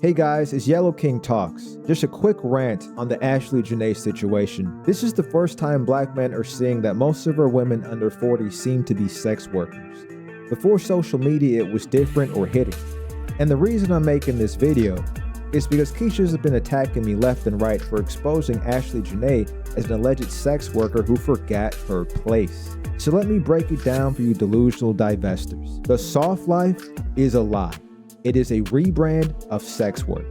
Hey guys, it's Yellow King Talks. Just a quick rant on the Ashlee Jenae situation. This is the first time black men are seeing that most of our women under 40 seem to be sex workers. Before social media, it was different or hidden. And the reason I'm making this video is because Keisha's been attacking me left and right for exposing Ashlee Jenae as an alleged sex worker who forgot her place. So let me break it down for you delusional divestors. The soft life is a lie. It is a rebrand of sex work.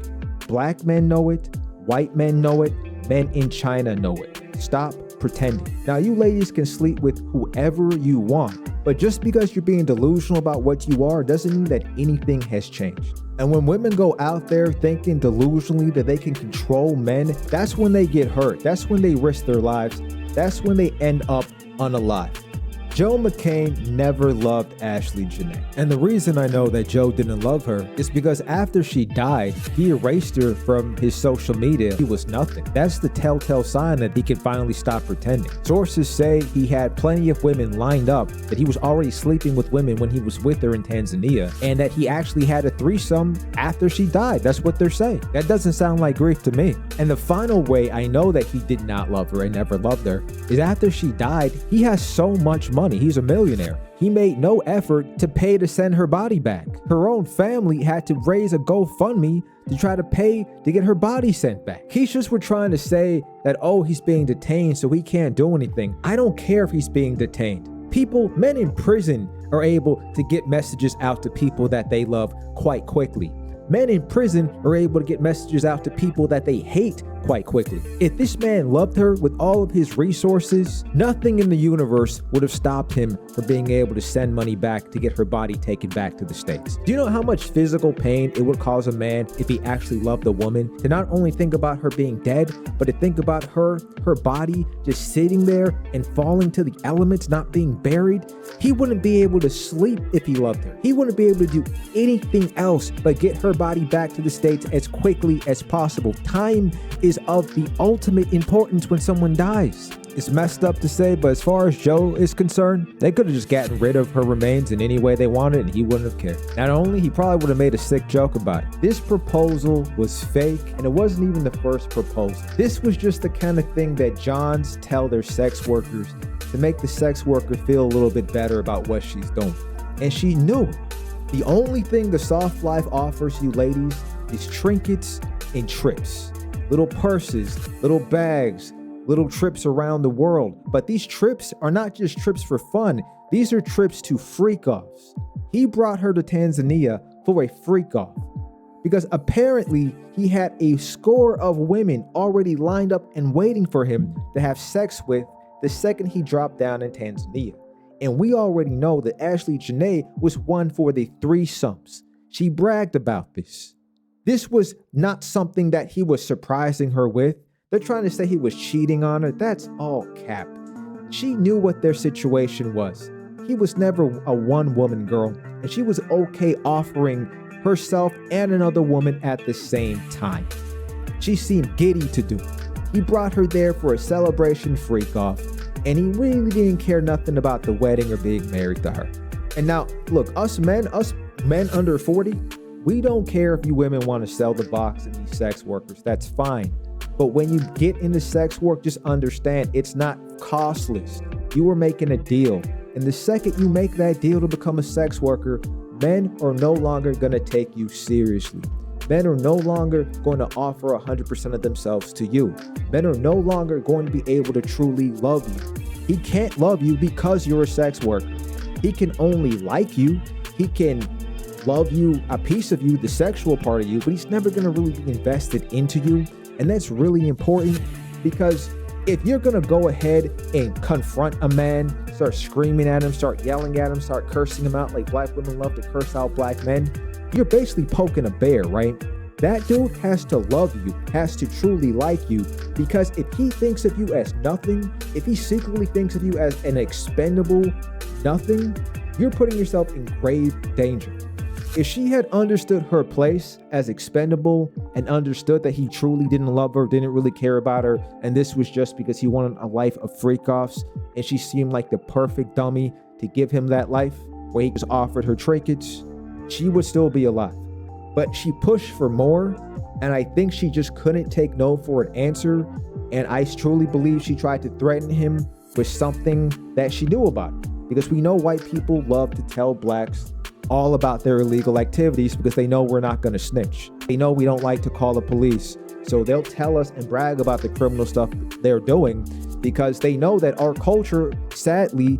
Black men know it, white men know it, men in China know it. Stop pretending. Now, you ladies can sleep with whoever you want, but just because you're being delusional about what you are doesn't mean that anything has changed. And when women go out there thinking delusionally that they can control men, that's when they get hurt. That's when they risk their lives. That's when they end up unalive. Joe McCann never loved Ashlee Jenae. And the reason I know that Joe didn't love her is because after she died, he erased her from his social media. He was nothing. That's the telltale sign that he can finally stop pretending. Sources say he had plenty of women lined up, that he was already sleeping with women when he was with her in Tanzania, and that he actually had a threesome after she died. That's what they're saying. That doesn't sound like grief to me. And the final way I know that he did not love her and never loved her is after she died, he has so much money. He's a millionaire. He made no effort to pay to send her body back. Her own family had to raise a GoFundMe to try to pay to get her body sent back. Keisha's were trying to say that, oh, he's being detained so he can't do anything. I don't care if he's being detained. Men in prison are able to get messages out to people that they love quite quickly. Men in prison are able to get messages out to people that they hate quite quickly. If this man loved her with all of his resources, nothing in the universe would have stopped him from being able to send money back to get her body taken back to the States. Do you know how much physical pain it would cause a man if he actually loved a woman to not only think about her being dead, but to think about her body just sitting there and falling to the elements, not being buried? He wouldn't be able to sleep if he loved her. He wouldn't be able to do anything else but get her body back to the States as quickly as possible. Time is of the ultimate importance when someone dies. It's messed up to say, but as far as Joe is concerned, they could have just gotten rid of her remains in any way they wanted and he wouldn't have cared. Not only, he probably would have made a sick joke about it. This proposal was fake, and it wasn't even the first proposal. This was just the kind of thing that Johns tell their sex workers to make the sex worker feel a little bit better about what she's doing. And she knew it. The only thing the soft life offers you ladies is trinkets and trips. Little purses, little bags, little trips around the world. But these trips are not just trips for fun. These are trips to freak-offs. He brought her to Tanzania for a freak-off because apparently he had a score of women already lined up and waiting for him to have sex with the second he dropped down in Tanzania. And we already know that Ashlee Jenae was one for the threesomes. She bragged about this. This was not something that he was surprising her with. They're trying to say he was cheating on her. That's all cap. She knew what their situation was. He was never a one-woman girl, and she was okay offering herself and another woman at the same time. She seemed giddy to do it. He brought her there for a celebration freak-off, and he really didn't care nothing about the wedding or being married to her. And now, look, us men under 40, we don't care if you women want to sell the box and be sex workers. That's fine. But when you get into sex work, just understand it's not costless. You are making a deal. And the second you make that deal to become a sex worker, men are no longer going to take you seriously. Men are no longer going to offer 100% of themselves to you. Men are no longer going to be able to truly love you. He can't love you because you're a sex worker. He can only like you. He can love you, a piece of you, the sexual part of you, but he's never going to really be invested into you. And that's really important because if you're going to go ahead and confront a man, start screaming at him, start yelling at him, start cursing him out like black women love to curse out black men, you're basically poking a bear, right? That dude has to love you, has to truly like you, because if he thinks of you as nothing, if he secretly thinks of you as an expendable nothing, you're putting yourself in grave danger. If she had understood her place as expendable and understood that he truly didn't love her, didn't really care about her, and this was just because he wanted a life of freak-offs, and she seemed like the perfect dummy to give him that life, where he just offered her trinkets, she would still be alive. but she pushed for more, and I think she just couldn't take no for an answer, and I truly believe she tried to threaten him with something that she knew about, because we know white people love to tell blacks all about their illegal activities because they know we're not going to snitch. They know we don't like to call the police, so they'll tell us and brag about the criminal stuff they're doing because they know that our culture, sadly,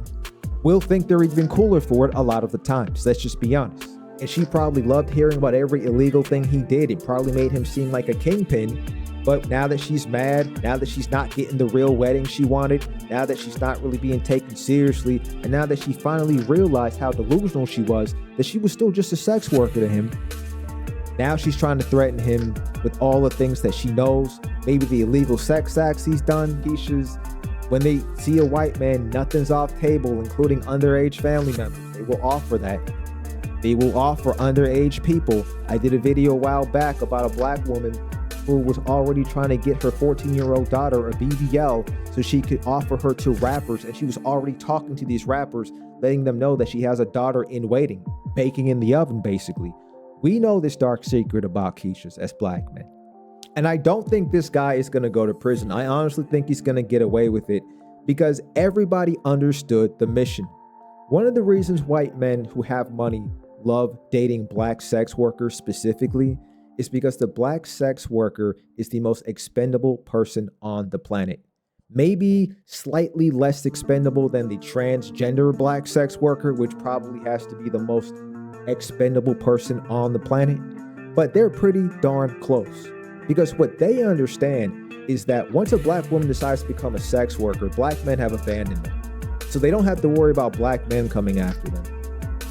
will think they're even cooler for it a lot of the times. Let's just be honest. And she probably loved hearing about every illegal thing he did. It probably made him seem like a kingpin. But now that she's mad, now that she's not getting the real wedding she wanted, now that she's not really being taken seriously, and now that she finally realized how delusional she was, that she was still just a sex worker to him, now she's trying to threaten him with all the things that she knows, maybe the illegal sex acts he's done. Keisha's, when they see a white man, nothing's off table, including underage family members. They will offer that. They will offer underage people. I did a video a while back about a black woman who was already trying to get her 14-year-old daughter a BBL so she could offer her to rappers, and she was already talking to these rappers, letting them know that she has a daughter in waiting, baking in the oven, basically. We know this dark secret about Keisha's as black men. And I don't think this guy is going to go to prison. I honestly think he's going to get away with it because everybody understood the mission. One of the reasons white men who have money love dating black sex workers specifically is because the black sex worker is the most expendable person on the planet. Maybe slightly less expendable than the transgender black sex worker, which probably has to be the most expendable person on the planet, but they're pretty darn close. Because what they understand is that once a black woman decides to become a sex worker, black men have abandoned them. So they don't have to worry about black men coming after them.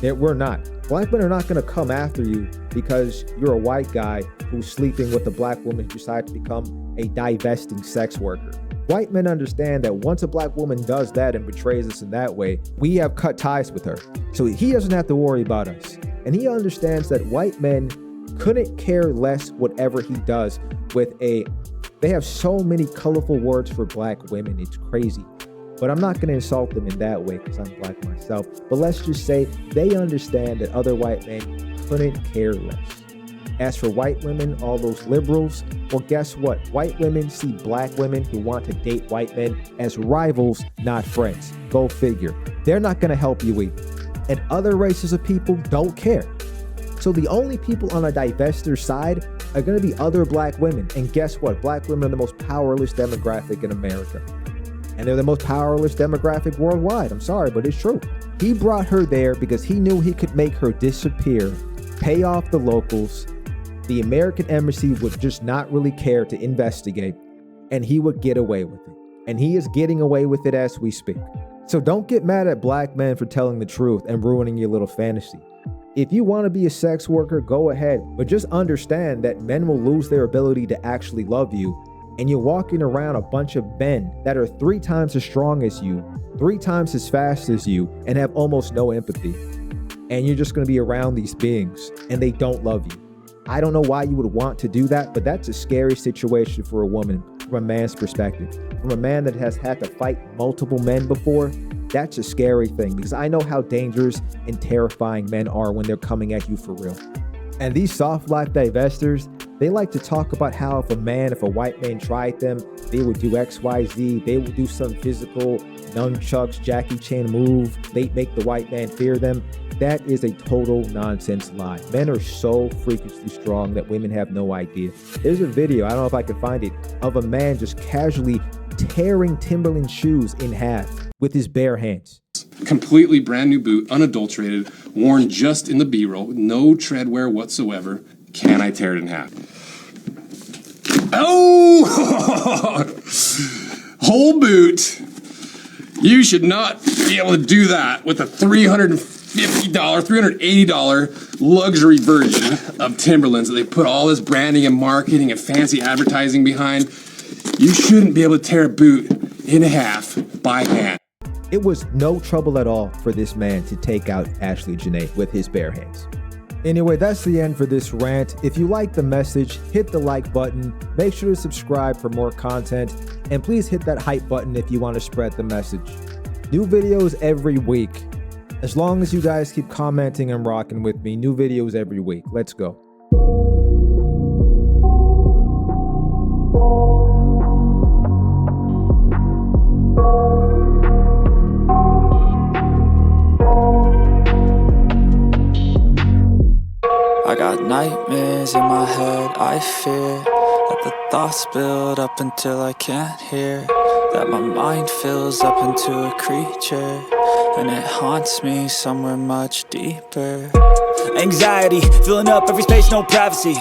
We're not. Black men are not going to come after you because you're a white guy who's sleeping with a black woman who decides to become a divesting sex worker. White men understand that once a black woman does that and betrays us in that way, we have cut ties with her. So he doesn't have to worry about us. And he understands that white men couldn't care less whatever he does with they have so many colorful words for black women. It's crazy. But I'm not going to insult them in that way because I'm black myself. But let's just say they understand that other white men couldn't care less. As for white women, all those liberals, well, guess what? White women see black women who want to date white men as rivals, not friends. Go figure. They're not going to help you either. And other races of people don't care. So the only people on a divestor side are going to be other black women. And guess what? Black women are the most powerless demographic in America. And they're the most powerless demographic worldwide. I'm sorry, but it's true. He brought her there because he knew he could make her disappear, pay off the locals. The American embassy would just not really care to investigate, and he would get away with it. And he is getting away with it as we speak. So don't get mad at black men for telling the truth and ruining your little fantasy. If you want to be a sex worker, go ahead, but just understand that men will lose their ability to actually love you. And you're walking around a bunch of men that are 3 times as strong as you, 3 times as fast as you, and have almost no empathy. And you're just going to be around these beings, and they don't love you. I don't know why you would want to do that, but that's a scary situation for a woman from a man's perspective. From a man that has had to fight multiple men before, that's a scary thing because I know how dangerous and terrifying men are when they're coming at you for real. And these soft life divestors, they like to talk about how if a white man tried them, they would do X, Y, Z. They would do some physical nunchucks, Jackie Chan move. They make the white man fear them. That is a total nonsense lie. Men are so freakishly strong that women have no idea. There's a video, I don't know if I can find it, of a man just casually tearing Timberland shoes in half with his bare hands. Completely brand new boot, unadulterated, worn just in the B-roll, no tread wear whatsoever. Can I tear it in half? Oh! Whole boot. You should not be able to do that with a $350, $380 luxury version of Timberlands that they put all this branding and marketing and fancy advertising behind. You shouldn't be able to tear a boot in half by hand. It was no trouble at all for this man to take out Ashlee Jenae with his bare hands. Anyway, that's the end for this rant. If you like the message, hit the like button, make sure to subscribe for more content, and please hit that hype button if you want to spread the message. New videos every week. As long as you guys keep commenting and rocking with me, new videos every week. Let's go. nightmares in my head. I fear that the thoughts build up until I can't hear, that my mind fills up into a creature, and it haunts me somewhere much deeper. Anxiety, filling up every space, no privacy.